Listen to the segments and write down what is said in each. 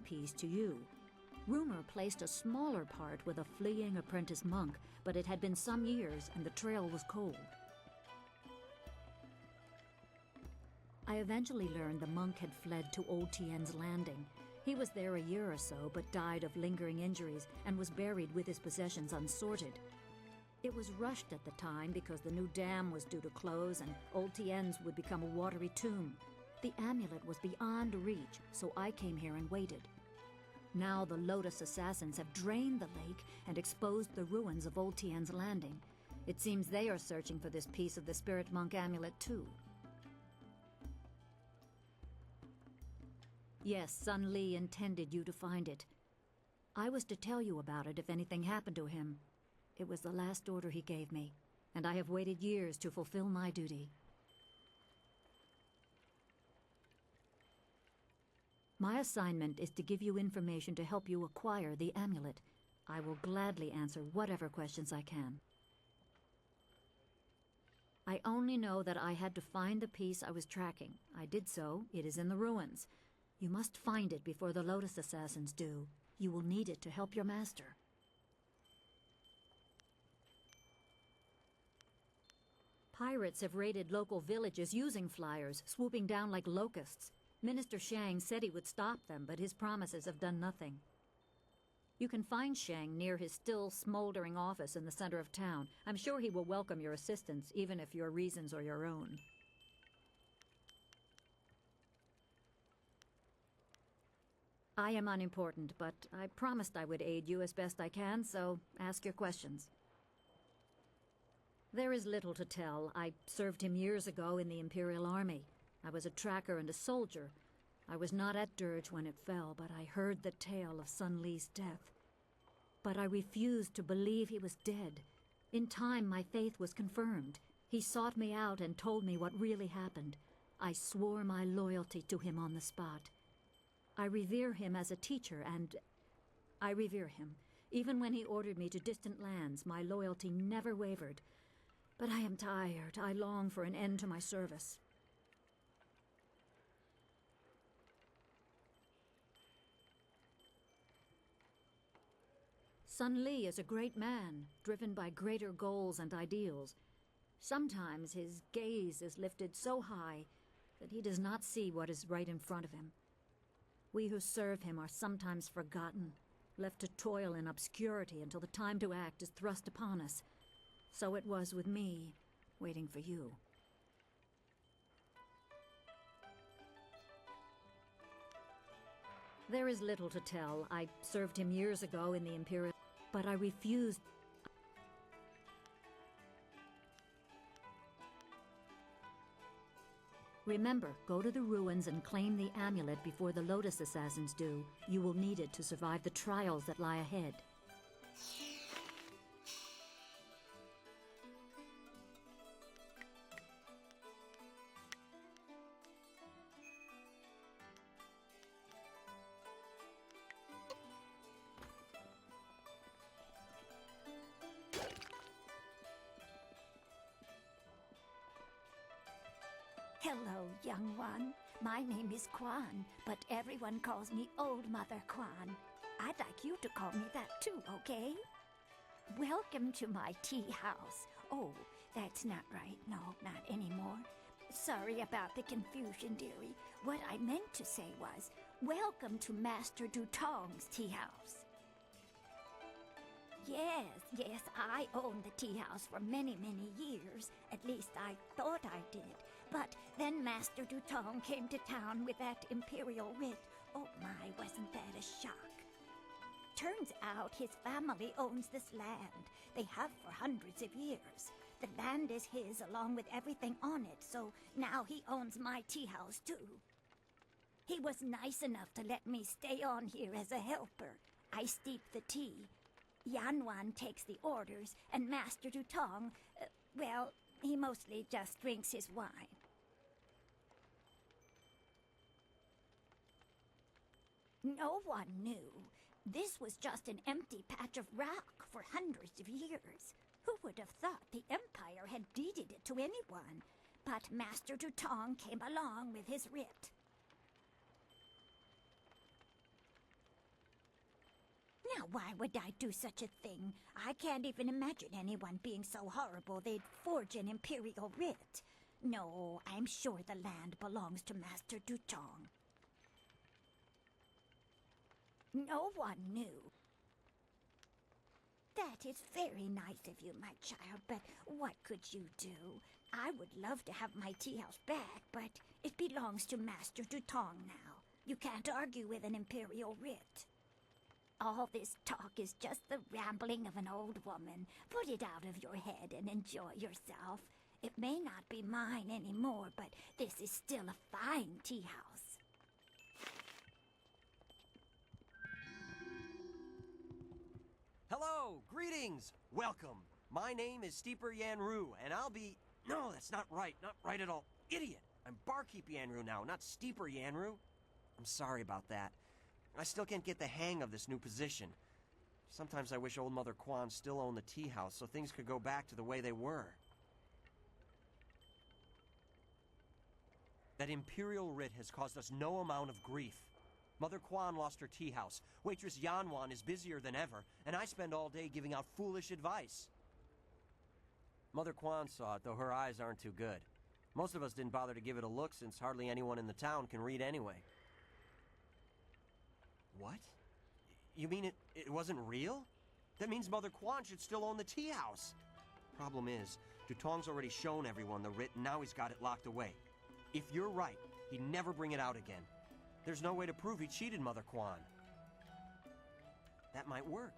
piece to you. Rumor placed a smaller part with a fleeing apprentice monk, but it had been some years and the trail was cold. I eventually learned the monk had fled to Old Tien's Landing. He was there a year or so, but died of lingering injuries and was buried with his possessions unsorted. It was rushed at the time because the new dam was due to close and Old Tien's would become a watery tomb. The amulet was beyond reach, so I came here and waited. Now the Lotus assassins have drained the lake and exposed the ruins of Old Tien's Landing. It seems they are searching for this piece of the spirit monk amulet too. Yes, Sun Li intended you to find it. I was to tell you about it if anything happened to him. It was the last order he gave me, and I have waited years to fulfill my duty. My assignment is to give you information to help you acquire the amulet. I will gladly answer whatever questions I can. I only know that I had to find the piece I was tracking. I did so. It is in the ruins. You must find it before the Lotus assassins do. You will need it to help your master. Pirates have raided local villages using flyers, swooping down like locusts. Minister Shang said he would stop them, but his promises have done nothing. You can find Shang near his still smoldering office in the center of town. I'm sure he will welcome your assistance, even if your reasons are your own. I am unimportant, but I promised I would aid you as best I can, so ask your questions. There is little to tell. I served him years ago in the Imperial Army. I was a tracker and a soldier. I was not at Dirge when it fell, but I heard the tale of Sun Li's death. But I refused to believe he was dead. In time, my faith was confirmed. He sought me out and told me what really happened. I swore my loyalty to him on the spot. I revere him as a teacher, and I revere him. Even when he ordered me to distant lands, my loyalty never wavered. But I am tired. I long for an end to my service. Sun Li is a great man, driven by greater goals and ideals. Sometimes his gaze is lifted so high that he does not see what is right in front of him. We who serve him are sometimes forgotten, left to toil in obscurity until the time to act is thrust upon us. So it was with me, waiting for you. There is little to tell. I served him years ago in the Imperial, but I refused. Remember, go to the ruins and claim the amulet before the Lotus assassins do. You will need it to survive the trials that lie ahead. Hello, young one. My name is Kwan, but everyone calls me Old Mother Kwan. I'd like you to call me that too, okay? Welcome to my tea house. Oh, that's not right. No, not anymore. Sorry about the confusion, dearie. What I meant to say was, welcome to Master Dutong's tea house. Yes, I owned the tea house for many, many years. At least I thought I did. But then Master Dutong came to town with that imperial writ. Oh my, wasn't that a shock? Turns out his family owns this land. They have for hundreds of years. The land is his along with everything on it, so now he owns my tea house too. He was nice enough to let me stay on here as a helper. I steep the tea. Yanwan takes the orders, and Master Dutong, well, he mostly just drinks his wine. No one knew. This was just an empty patch of rock for hundreds of years. Who would have thought the Empire had deeded it to anyone? But Master Dutong came along with his writ. Now, why would I do such a thing? I can't even imagine anyone being so horrible they'd forge an imperial writ. No, I'm sure the land belongs to Master Dutong. No one knew. That is very nice of you, my child, but what could you do? I would love to have my tea house back, but it belongs to Master Dutong now. You can't argue with an imperial writ. All this talk is just the rambling of an old woman. Put it out of your head and enjoy yourself. It may not be mine anymore, but this is still a fine tea house. Hello, greetings, welcome. My name is Steeper Yanru, and I'll be... No, that's not right at all. Idiot! I'm Barkeep Yanru now, not Steeper Yanru. I'm sorry about that. I still can't get the hang of this new position. Sometimes I wish old Mother Kwan still owned the tea house so things could go back to the way they were. That imperial writ has caused us no amount of grief. Mother Kwan lost her tea house, waitress Yanwan is busier than ever, and I spend all day giving out foolish advice. Mother Kwan saw it, though her eyes aren't too good. Most of us didn't bother to give it a look since hardly anyone in the town can read anyway. What? You mean it wasn't real? That means Mother Kwan should still own the tea house. Problem is, Dutong's already shown everyone the writ and now he's got it locked away. If you're right, he'd never bring it out again. There's no way to prove he cheated Mother Kwan. That might work.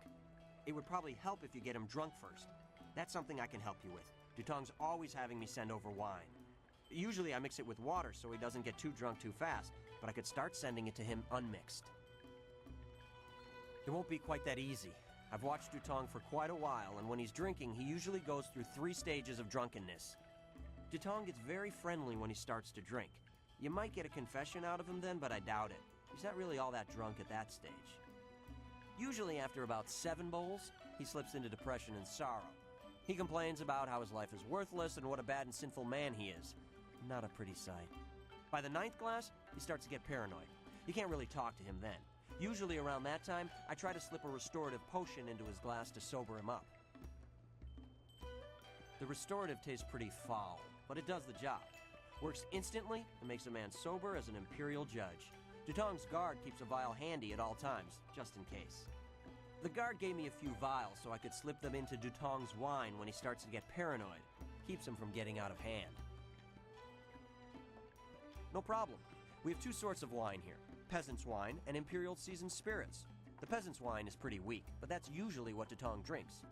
It would probably help if you get him drunk first. That's something I can help you with. Dutong's always having me send over wine. Usually I mix it with water so he doesn't get too drunk too fast, but I could start sending it to him unmixed. It won't be quite that easy. I've watched Dutong for quite a while, and when he's drinking, he usually goes through 3 stages of drunkenness. Dutong gets very friendly when he starts to drink. You might get a confession out of him then, but I doubt it. He's not really all that drunk at that stage. Usually after about 7 bowls, he slips into depression and sorrow. He complains about how his life is worthless and what a bad and sinful man he is. Not a pretty sight. By the 9th glass, he starts to get paranoid. You can't really talk to him then. Usually around that time, I try to slip a restorative potion into his glass to sober him up. The restorative tastes pretty foul, but it does the job. Works instantly and makes a man sober as an imperial judge. Dutong's guard keeps a vial handy at all times, just in case. The guard gave me a few vials so I could slip them into Dutong's wine when he starts to get paranoid. Keeps him from getting out of hand. No problem. We have 2 sorts of wine here. Peasant's wine and imperial seasoned spirits. The peasant's wine is pretty weak, but that's usually what Dutong drinks.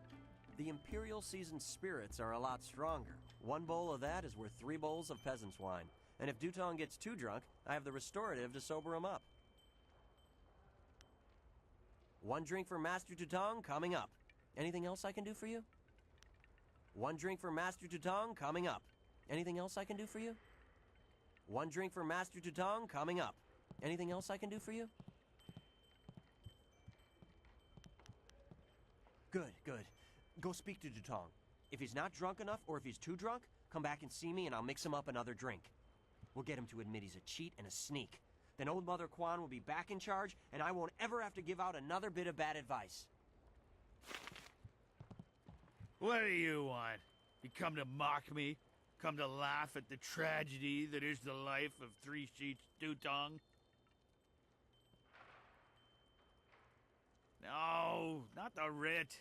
The imperial seasoned spirits are a lot stronger. 1 bowl of that is worth 3 bowls of peasant's wine. And if Dutong gets too drunk, I have the restorative to sober him up. 1 drink for Master Dutong coming up. Anything else I can do for you? 1 drink for Master Dutong coming up. Anything else I can do for you? 1 drink for Master Dutong coming up. Anything else I can do for you? Good, good. Go speak to Dutong. If he's not drunk enough, or if he's too drunk, come back and see me and I'll mix him up another drink. We'll get him to admit he's a cheat and a sneak. Then old Mother Kwan will be back in charge, and I won't ever have to give out another bit of bad advice. What do you want? You come to mock me? Come to laugh at the tragedy that is the life of Three Sheets Dutong? No, not the writ.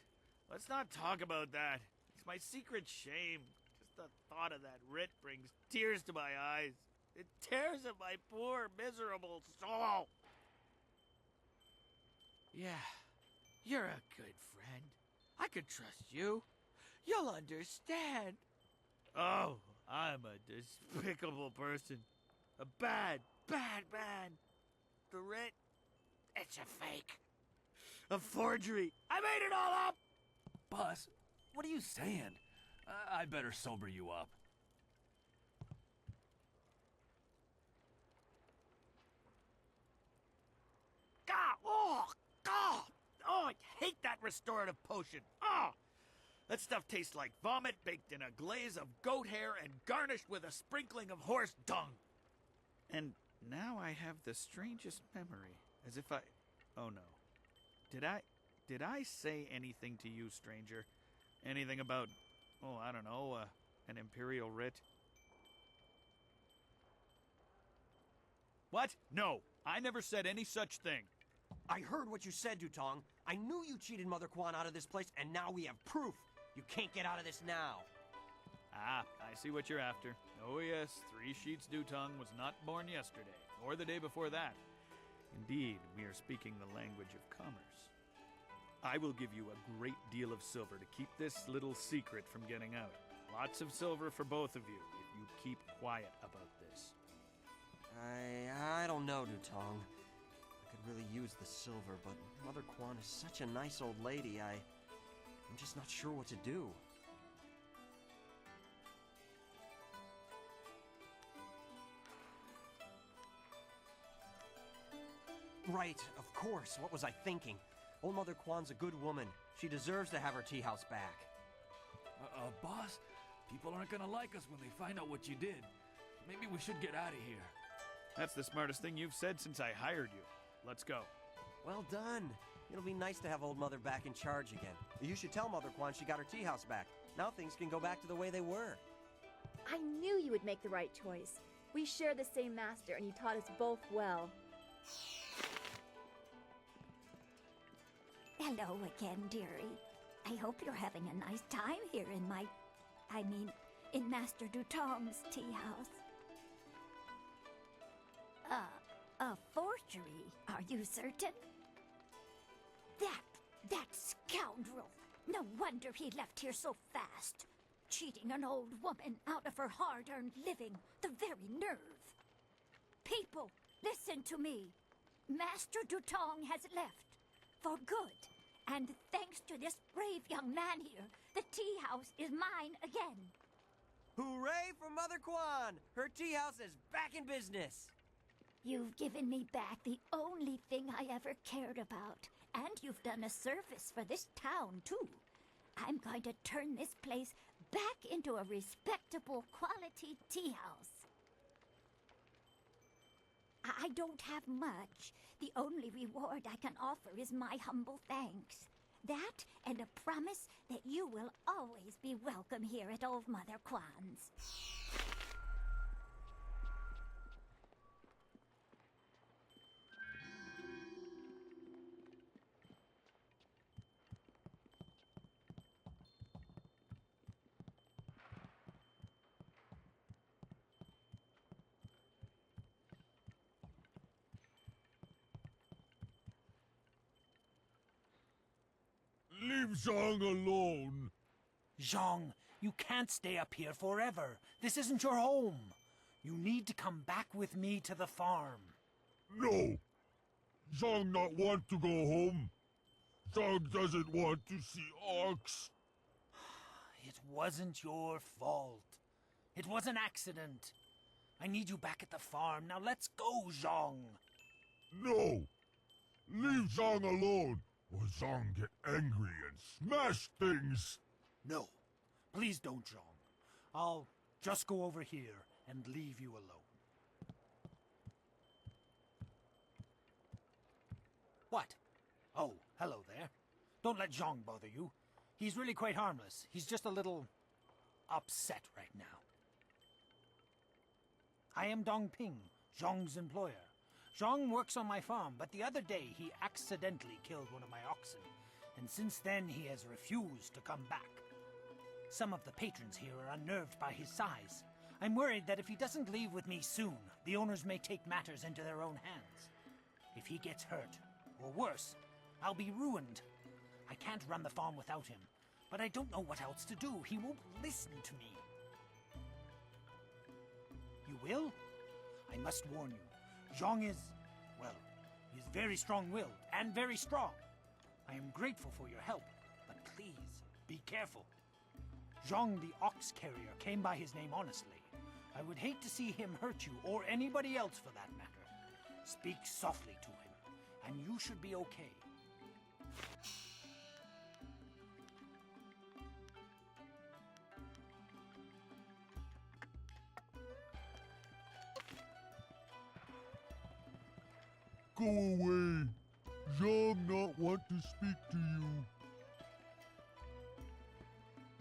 Let's not talk about that. It's my secret shame. Just the thought of that writ brings tears to my eyes. It tears at my poor, miserable soul. Yeah, you're a good friend. I could trust you. You'll understand. Oh, I'm a despicable person. A bad, bad man. The writ, it's a fake. A forgery. I made it all up! Boss, what are you saying? I better sober you up. Oh, I hate that restorative potion. Oh, that stuff tastes like vomit baked in a glaze of goat hair and garnished with a sprinkling of horse dung. And now I have the strangest memory, as if I... Oh no. Did I did I say anything to you, stranger? Anything about, oh, I don't know, an imperial writ? What? No, I never said any such thing. I heard what you said, Dutong. I knew you cheated Mother Kwan out of this place, and now we have proof. You can't get out of this now. Ah, I see what you're after. Oh yes, Three Sheets Dutong was not born yesterday, or the day before that. Indeed, we are speaking the language of commerce. I will give you a great deal of silver to keep this little secret from getting out. Lots of silver for both of you, if you keep quiet about this. I don't know, Dutong. I could really use the silver, but Mother Kwan is such a nice old lady, I'm just not sure what to do. Right, of course. What was I thinking? Old Mother Kwan's a good woman. She deserves to have her tea house back. Boss, people aren't gonna like us when they find out what you did. Maybe we should get out of here. That's the smartest thing you've said since I hired you. Let's go. Well done. It'll be nice to have old Mother back in charge again. You should tell Mother Kwan she got her tea house back. Now things can go back to the way they were. I knew you would make the right choice. We share the same master, and he taught us both well. Hello again, dearie. I hope you're having a nice time here in Master Dutong's tea house. A forgery, are you certain? That scoundrel! No wonder he left here so fast. Cheating an old woman out of her hard-earned living, the very nerve. People, listen to me. Master Dutong has left. For good. And thanks to this brave young man here, the tea house is mine again. Hooray for Mother Kwan! Her tea house is back in business! You've given me back the only thing I ever cared about. And you've done a service for this town, too. I'm going to turn this place back into a respectable quality tea house. I don't have much. The only reward I can offer is my humble thanks. That and a promise that you will always be welcome here at Old Mother Kwan's. Leave Zhang alone. Zhang, you can't stay up here forever. This isn't your home. You need to come back with me to the farm. No. Zhang not want to go home. Zhang doesn't want to see Ox. It wasn't your fault. It was an accident. I need you back at the farm. Now let's go, Zhang. No. Leave Zhang alone, or Zhang get angry and smash things. No, please don't, Zhang. I'll just go over here and leave you alone. What? Oh, hello there. Don't let Zhang bother you. He's really quite harmless. He's just a little upset right now. I am Dong Ping, Zhang's employer. Zhang works on my farm, but the other day he accidentally killed one of my oxen, and since then he has refused to come back. Some of the patrons here are unnerved by his size. I'm worried that if he doesn't leave with me soon, the owners may take matters into their own hands. If he gets hurt, or worse, I'll be ruined. I can't run the farm without him, but I don't know what else to do. He won't listen to me. You will? I must warn you. Zhang is, well, he's very strong-willed and very strong. I am grateful for your help, but please, be careful. Zhang the ox carrier came by his name honestly. I would hate to see him hurt you, or anybody else for that matter. Speak softly to him, and you should be okay. Go away. Zhang Zhang not want to speak to you.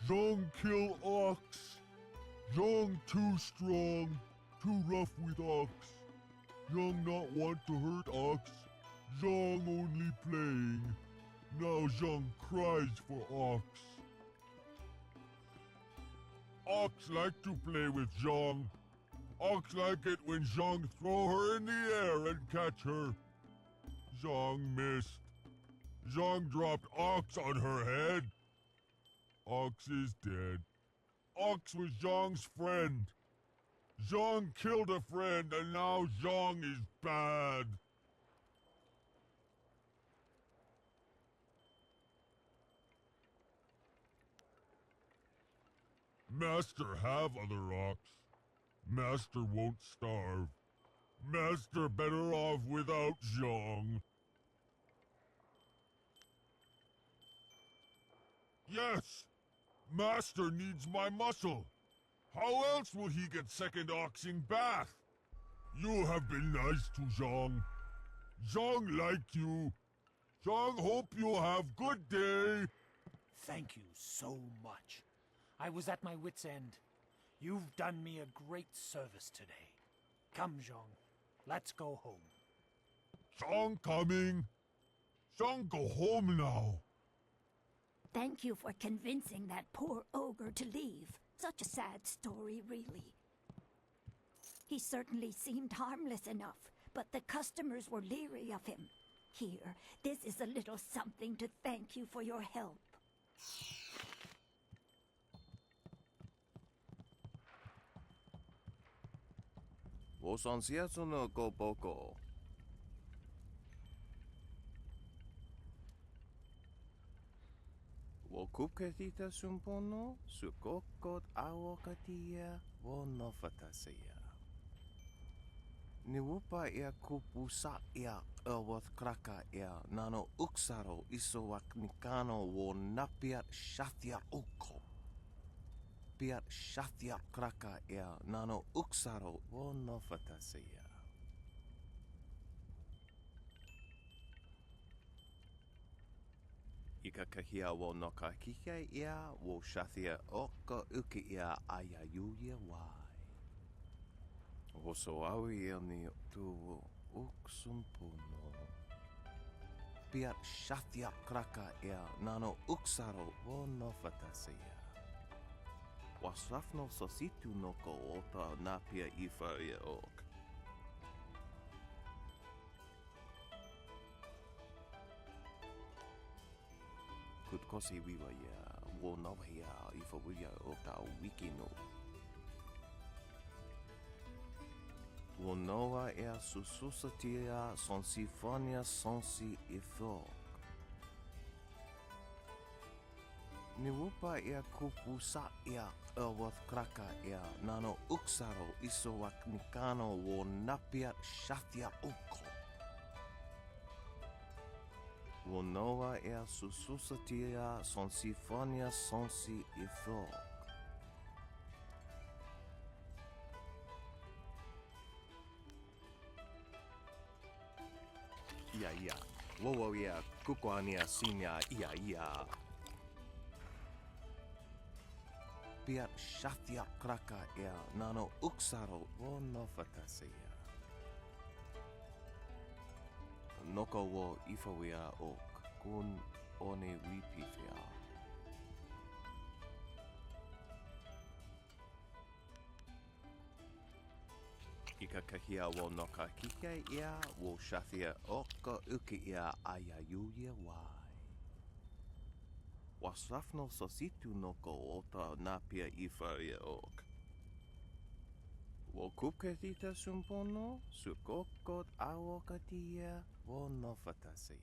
Zhang kill ox. Zhang too strong, too rough with ox. Zhang not want to hurt ox. Zhang only playing. Now Zhang cries for ox. Ox like to play with Zhang. Ox like it when Zhang throw her in the air and catch her. Zhang missed. Zhang dropped Ox on her head. Ox is dead. Ox was Zhang's friend. Zhang killed a friend and now Zhang is bad. Master have other ox. Master won't starve. Master better off without Zhang. Yes! Master needs my muscle. How else will he get second oxing bath? You have been nice to Zhang. Zhang like you. Zhang hope you have good day. Thank you so much. I was at my wit's end. You've done me a great service today. Come, Zhang. Let's go home. Zhang coming. Zhang go home now. Thank you for convincing that poor ogre to leave. Such a sad story, really. He certainly seemed harmless enough, but the customers were leery of him. Here, this is a little something to thank you for your help. Wosansiaso no go boko. Wo kupketita sumpono, sukokot awokatia, wo nofatasea. Niwupa ia kupusa ia awat kraka ia nano uksaro isowak nikano wo napiat shatia uko. Piat shatia kraka ia nano uksaro wo nofatasea. Ika kahia wo noka kika ia wo shathia oka uki ia ayayuya wai. Woso awi ia ni tu uksumpuno. Piat shathia kraka ia nano uksaro wo nofatasea. Wasrafno sositu noko ota napia ifa ia ok. Kutkosi wiwa ia wo nawa ia ifa wia oka wikino. Wo noa ia sususatia sonsifonia sonsi ifok. Niwupa ia kupusa ia awat kraka ia nano uksaro isowak nikano wo napiat shatia uko. Wo noa ia sususatia sonsifonia sonsi ifok. Ia. Wowo ia kukwania sinya ia. Piat shatia kraka ia nano uksaro wo nofatasea. Noko wo ifawia ok kun one wipifia. Ika kahia wo noka kika ia wo shathia oka uki ia ayayuya wai. Wasrafno sositu noko ota napia ifa ia ok. Wo kupketita sumpono, sukokot awokatia, wo nofatasea.